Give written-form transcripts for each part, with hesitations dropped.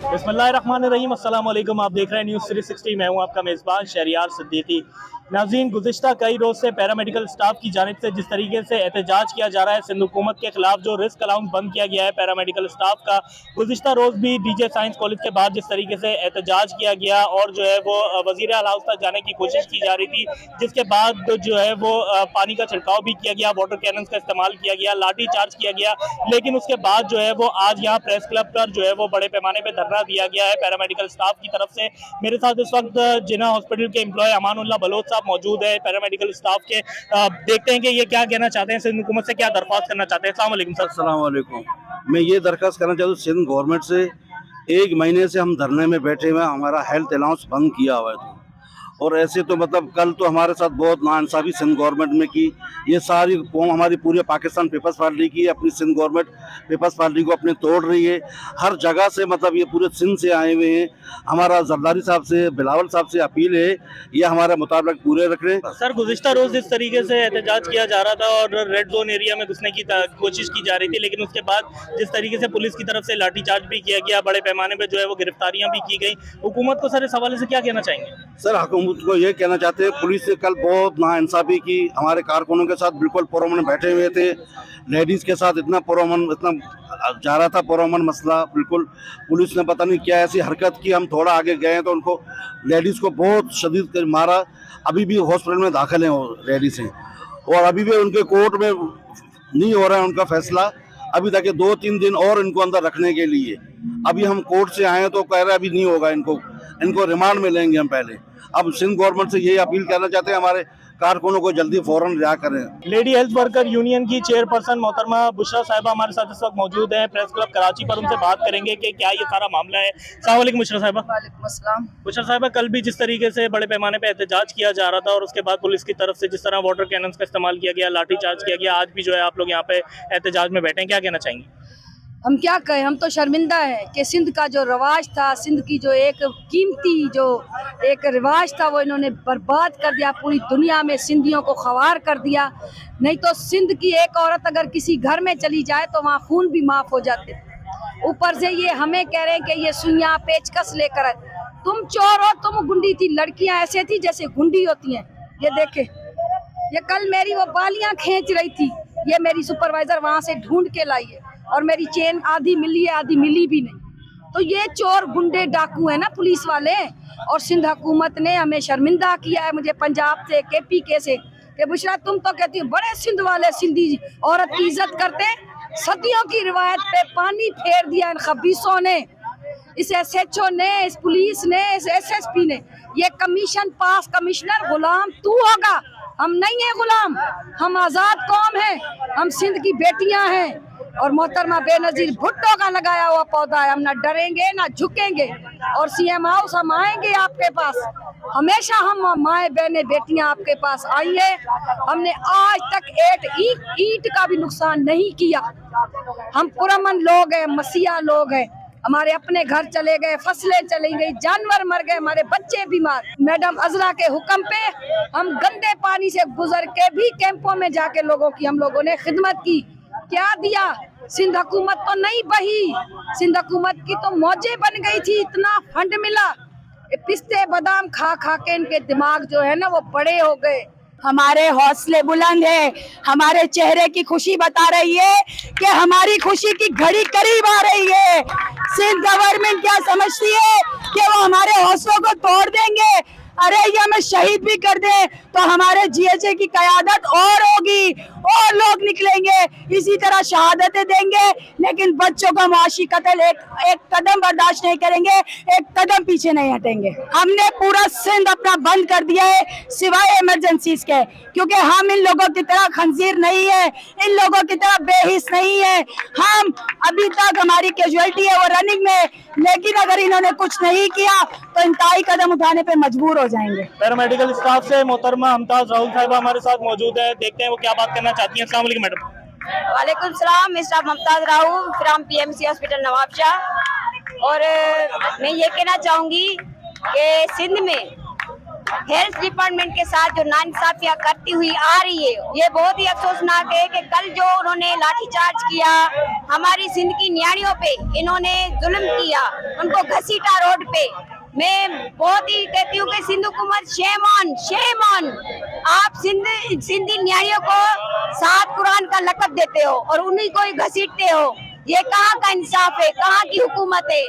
बिस्मिल्लाहिर्रहमानिर्रहीम, अस्सलाम वालेकुम। आप देख रहे हैं न्यूज़ 360। मैं हूं आपका मेज़बान शहरियार सिद्दीकी। नाज़रीन, गुज़िश्ता कई रोज़ से पैरामेडिकल स्टाफ की जानिब से जिस तरीके से एहतजाज किया जा रहा है सिंध हुकूमत के खिलाफ, जो रिस्क अलाउंस बंद किया गया है पैरामेडिकल स्टाफ का, गुज़िश्ता रोज़ भी डीजे साइंस कॉलेज के बाद जिस तरीके से एहतजाज किया गया और जो है वो वज़ीर आला हाउस तक जाने की कोशिश की जा रही थी, जिसके बाद जो है वो पानी का छिड़काव भी किया गया, वाटर कैनन का इस्तेमाल किया गया, लाठी चार्ज किया गया। लेकिन उसके बाद जो है वो आज यहाँ प्रेस क्लब पर जो है वो बड़े पैमाने पर धरना दिया गया है पैरामेडिकल स्टाफ की तरफ से। मेरे साथ इस वक्त जिन्ना हॉस्पिटल के एम्प्लॉय अमानुल्लाह बलोच साहब मौजूद है, पैरामेडिकल स्टाफ के। देखते हैं कि ये क्या कहना चाहते हैं, सिंध हुकूमत से क्या दरख्वास्त करना चाहते हैं। अस्सलाम वालेकुम सर। अस्सलाम वालेकुम। मैं ये दरख्वास्त करना चाहता हूँ सिंध गवर्नमेंट से, 1 महीने से हम धरने में बैठे हुए हैं, हमारा हेल्थ अलाउंस बंद किया हुआ है। और ऐसे तो मतलब कल तो हमारे साथ बहुत नाइंसाफ़ी सिंध गवर्नमेंट में की। ये सारी कौम हमारी पूरे पाकिस्तान पीपल्स पार्टी की अपनी सिंध गवर्नमेंट पीपल्स पार्टी को अपने तोड़ रही है। हर जगह से मतलब ये पूरे सिंध से आए हुए हैं। हमारा जरदारी साहब से, बिलावल साहब से अपील है ये हमारा मुताबिक पूरे रख रहे हैं। सर, गुज़िश्ता रोज जिस तरीके से एहतजाज किया जा रहा था और रेड जोन एरिया में घुसने की कोशिश की जा रही थी, लेकिन उसके बाद जिस तरीके से पुलिस की तरफ से लाठीचार्ज भी किया गया, बड़े पैमाने पर जो है वो गिरफ्तारियां भी की गई, हुकूमत को सर इस हवाले से क्या कहना चाहेंगे? सर, हुकूमत को ये कहना चाहते हैं, पुलिस ने कल बहुत नाइंसाफ़ी की। हमारे कारकुनों के साथ बिल्कुल पुरअमन बैठे हुए थे, लेडीज़ के साथ इतना पुरअमन, इतना जा रहा था पुरअमन मसला। बिल्कुल पुलिस ने पता नहीं क्या ऐसी हरकत की, हम थोड़ा आगे गए तो उनको लेडीज़ को बहुत शदीद कर मारा। अभी भी हॉस्पिटल में दाखिल हैं वो लेडीज़ हैं, और अभी भी उनके कोर्ट में नहीं हो रहा है उनका फैसला। अभी तक 2-3 दिन और इनको अंदर रखने के लिए, अभी हम कोर्ट से आए तो कह रहे अभी नहीं होगा, इनको रिमांड में लेंगे हम पहले। अब सिंध गवर्नमेंट से यही अपील करना चाहते हैं हमारे कारकुनों को जल्दी फौरन रिहा करें। लेडी हेल्थ वर्कर यूनियन की चेयरपर्सन मोहतरमा बुशरा साहिबा हमारे साथ इस वक्त मौजूद हैं प्रेस क्लब कराची पर। उनसे बात करेंगे कि क्या ये सारा मामला है। अस्सलाम वालेकुम बुशरा साहिबा। वालेकुम अस्सलाम। बुशरा साहिबा, कल भी जिस तरीके से बड़े पैमाने पर एहतजाज किया जा रहा था और उसके बाद पुलिस की तरफ से जिस तरह वाटर कैनन का इस्तेमाल किया गया, लाठी चार्ज किया गया, आज भी जो है आप लोग यहाँ पे एहतजाज में बैठे हैं, क्या कहना चाहेंगे? हम क्या कहें, हम तो शर्मिंदा हैं कि सिंध का जो रवाज था, सिंध की जो एक कीमती जो एक रिवाज था, वो इन्होंने बर्बाद कर दिया। पूरी दुनिया में सिंधियों को ख्वार कर दिया। नहीं तो सिंध की एक औरत अगर किसी घर में चली जाए तो वहाँ खून भी माफ़ हो जाते। ऊपर से ये हमें कह रहे हैं कि ये सुइयाँ पेचकस लेकर आए। तुम चोर हो, तुम गुंडी थी। लड़कियाँ ऐसे थी जैसे गुंडी होती हैं। ये देखे, ये कल मेरी वो बालियाँ खींच रही थी, ये मेरी सुपरवाइजर वहाँ से ढूंढ के लाई है, और मेरी चेन आधी मिली है, आधी मिली भी नहीं। तो ये चोर गुंडे डाकू है ना पुलिस वाले। और सिंध हुकूमत ने हमें शर्मिंदा किया है, मुझे पंजाब से, KPK से, कि बुशरा तुम तो कहती हो बड़े सिंध वाले सिंधी औरत की इज्जत करते। सदियों की रिवायत पे पानी फेर दिया इन खबीसों ने, इस SHO ने, इस पुलिस ने, इस SSP ने। ये कमीशन पास कमिश्नर गुलाम तू होगा, हम नहीं है गुलाम। हम आज़ाद कौम हैं, हम सिंध की बेटियां हैं, और मोहतरमा बेनज़ीर भुट्टो का लगाया हुआ पौधा है। हम ना डरेंगे ना झुकेंगे, और CM हाउस हम आएंगे आपके पास। हमेशा हम माए बहने बेटियां आपके पास आई है। हमने आज तक ईंट का भी नुकसान नहीं किया। हम पुरअमन लोग हैं, मसीहा लोग हैं। हमारे अपने घर चले गए, फसलें चली गई, जानवर मर गए, हमारे बच्चे बीमार। मैडम अजरा के हुक्म पे हम गंदे पानी से गुजर के भी कैंपों में जाके लोगों की हम लोगों ने खिदमत की। क्या दिया? सिंध हुकूमत तो नहीं बही, सिंध हुकूमत की तो मौजें बन गई थी। इतना फंड मिला, पिस्ते बादाम खा खा के इनके दिमाग जो है ना वो बड़े हो गए। हमारे हौसले बुलंद है, हमारे चेहरे की खुशी बता रही है कि हमारी खुशी की घड़ी करीब आ रही है। सिंध गवर्नमेंट क्या समझती है कि वो हमारे हौसलों को तोड़ देंगे? अरे ये हमें शहीद भी कर दे तो हमारे GHA की क़यादत और होगी, और लोग निकलेंगे, इसी तरह शहादतें देंगे, लेकिन बच्चों का मुआशी कत्ल एक कदम बर्दाश्त नहीं करेंगे, एक कदम पीछे नहीं हटेंगे। हमने पूरा सिंध अपना बंद कर दिया है सिवाय इमरजेंसीज के, क्योंकि हम इन लोगों की तरह खंजीर नहीं है, इन लोगों की तरह बेहिस नहीं है। हम अभी तक हमारी कैजुअलिटी है वो रनिंग में, लेकिन अगर इन्होंने कुछ नहीं किया तो इंतहाई कदम उठाने पे मजबूर हो जाएंगे। पैरामेडिकल स्टाफ से मोहतरमा मुमताज राहुल साहिबा हमारे साथ मौजूद है, देखते हैं वो क्या बात करना चाहती हैं। अस्सलाम वालेकुम मैडम। वालेकुम सलाम, mister Mumtaz Rahul from PMC hospital Nawabshah. और मैं ये कहना चाहूँगी कि सिंध में हेल्थ डिपार्टमेंट के साथ जो नाइंसाफियां करती हुई आ रही है, ये बहुत ही अफसोसनाक है कि कल जो उन्होंने लाठीचार्ज किया, हमारी सिंध की न्याणियों पे इन्होंने जुल्म किया, उनको घसीटा रोड पे। मैं बहुत ही कहती हूँ कि सिंध हुकूमत शेम ऑन, आप सिंधी न्याणियों को 7 कुरान का लक़ब देते हो और उन्हीं को ही घसीटते हो। ये कहाँ का इंसाफ है, कहाँ की हुकूमत है?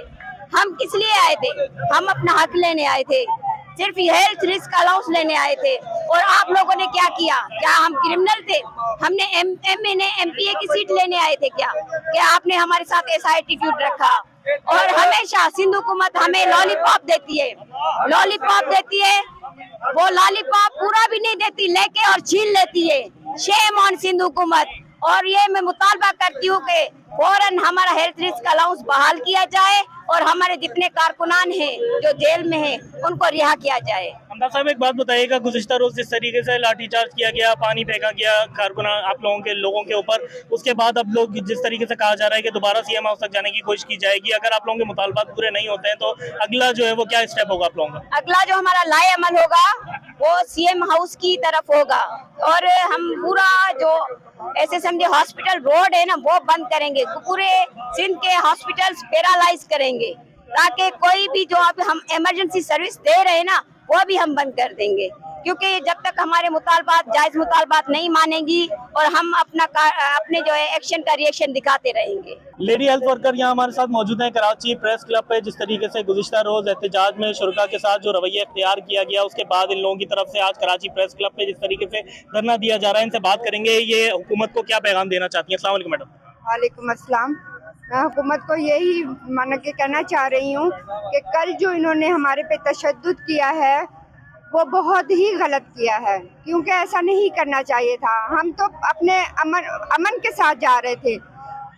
हम किस लिए आए थे? हम अपना हक लेने आए थे, सिर्फ हेल्थ रिस्क अलाउंस लेने आए थे। और आप लोगों ने क्या किया? क्या हम क्रिमिनल थे? हमने MPA की सीट लेने आए थे क्या? आपने हमारे साथ ऐसा एटीट्यूड रखा? और हमेशा सिंध हुकूमत हमें लॉलीपॉप देती है, वो लॉलीपॉप पूरा भी नहीं देती, लेके और छीन लेती है। शेम ऑन सिंध हुकूमत। और ये मैं मुतालबा करती हूँ कि फौरन हमारा हेल्थ रिस्क अलाउंस बहाल किया जाए और हमारे जितने कारकुनान हैं जो जेल में हैं उनको रिहा किया जाए। हमदा साहब, एक बात बताइएगा, गुज़िश्ता रोज जिस तरीके से लाठीचार्ज किया गया, पानी फेंका गया कारकुनान आप लोगों के ऊपर, उसके बाद अब लोग जिस तरीके से कहा जा रहा है कि दोबारा सीएम हाउस तक जाने की कोशिश की जाएगी, अगर आप लोगों के मुतालबात पूरे नहीं होते हैं तो अगला जो है वो क्या स्टेप होगा आप लोगों का? अगला जो हमारा लाए अमल होगा वो सीएम हाउस की तरफ होगा और हम पूरा जो ऐसे समझे हॉस्पिटल रोड है ना वो बंद करेंगे, पूरे सिंध के हॉस्पिटल्स पैरालाइज करेंगे ताकि कोई भी जो अब हम इमरजेंसी सर्विस दे रहे हैं ना वो भी हम बंद कर देंगे, क्योंकि जब तक हमारे मुतालबात जायज मुतालबात नहीं मानेंगी और हम अपने जो है एक्शन का रिएक्शन दिखाते रहेंगे। लेडी हेल्थ वर्कर यहाँ हमारे साथ मौजूद हैं कराची प्रेस क्लब पे। जिस तरीके से गुज़िश्ता रोज एहतजाज में शुरा के साथ जो रवैया इख्तियार किया गया, उसके बाद इन लोगों की तरफ से आज कराची प्रेस क्लब पे जिस तरीके से धरना दिया जा रहा है, इनसे बात करेंगे ये हुकूमत को क्या पैगाम देना चाहती है। अस्सलाम वालेकुम मैडम। वालेकुम अस्सलाम। मैं हुकूमत को यही मान के कहना चाह रही हूँ कि कल जो इन्होंने हमारे पे तशद्दुद किया है वो बहुत ही गलत किया है, क्योंकि ऐसा नहीं करना चाहिए था। हम तो अपने अमन के साथ जा रहे थे,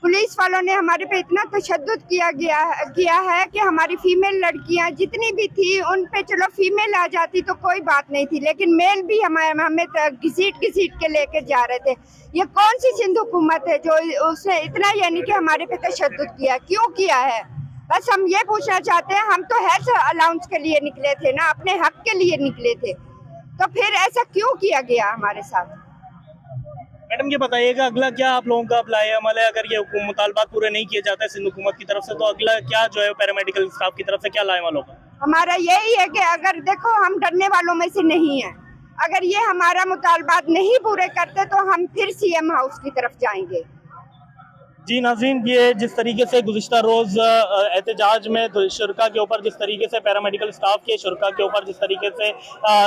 पुलिस वालों ने हमारे पे इतना तशद्दुद किया है कि हमारी फीमेल लड़कियां जितनी भी थी उन पे चलो फीमेल आ जाती तो कोई बात नहीं थी, लेकिन मेल भी हमें घसीट के लेके जा रहे थे। ये कौन सी सिंध हुकूमत है जो उसने इतना यानी कि हमारे पे तशद्दुद किया, क्यों किया है? बस हम ये पूछना चाहते हैं। हम तो हेल्थ अलाउंस के लिए निकले थे ना, अपने हक के लिए निकले थे, तो फिर ऐसा क्यों किया गया हमारे साथ? मैडम ये बताइएगा अगला क्या आप लोगों का अप्लाई अमल है? अगर ये मुतालबात पूरे नहीं किए जाते सिंध हुकूमत की तरफ से तो अगला क्या जो है पैरामेडिकल स्टाफ की तरफ से क्या लाएमल होगा? हमारा यही है कि अगर देखो हम डरने वालों में से नहीं है, अगर ये हमारा मुतालबात नहीं पूरे करते तो हम फिर सीएम हाउस की तरफ जाएंगे। जी नाज़रीन, ये जिस तरीके से गुज़िश्ता रोज़ एहतजाज में शुरा के ऊपर जिस तरीके से पैरामेडिकल स्टाफ के शुरा के ऊपर जिस तरीके से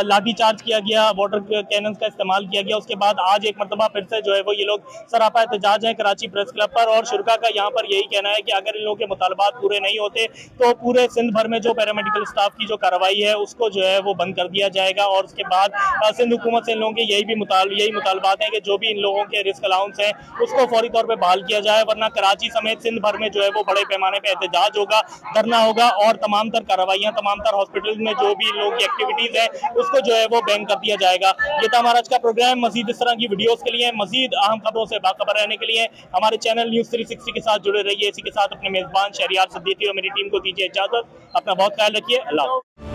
लाठीचार्ज किया गया, वाटर कैनन का इस्तेमाल किया गया, उसके बाद आज एक मरतबा फिर से जो है वो ये लोग सरापा एहतजाज हैं कराची प्रेस क्लब पर। और शुरा का यहाँ पर यही कहना है कि अगर इन लोगों के मुतालबात पूरे नहीं होते तो पूरे सिंध भर में जो पैरामेडिकल स्टाफ की जो कार्रवाई है उसको जो है वो बंद कर दिया जाएगा। और उसके बाद सिंध हुकूमत से इन लोगों के यही मुतालबात हैं कि जो भी इन लोगों के रिस्क अलाउंस हैं उसको फौरी तौर पर बहाल किया जाए, वरना कराची समेत सिंध भर में जो है वो बड़े पैमाने पे एहतजाज होगा, धरना होगा और तमाम तर कार्रवाइयां तमाम तर हॉस्पिटल में जो भी लोगों की एक्टिविटीज है उसको जो है वो बैन कर दिया जाएगा। ये था हमारा आज का प्रोग्राम। मजीद इस तरह की वीडियोस के लिए, मजीद अहम खबरों से बाखबर रहने के लिए हमारे चैनल न्यूज़ 360 के साथ जुड़े रहिए। इसी के साथ अपने मेजबान शहरियार सिद्दीकी और मेरी टीम को दीजिए इजाजत। अपना बहुत ख्याल रखिए। अल्लाह।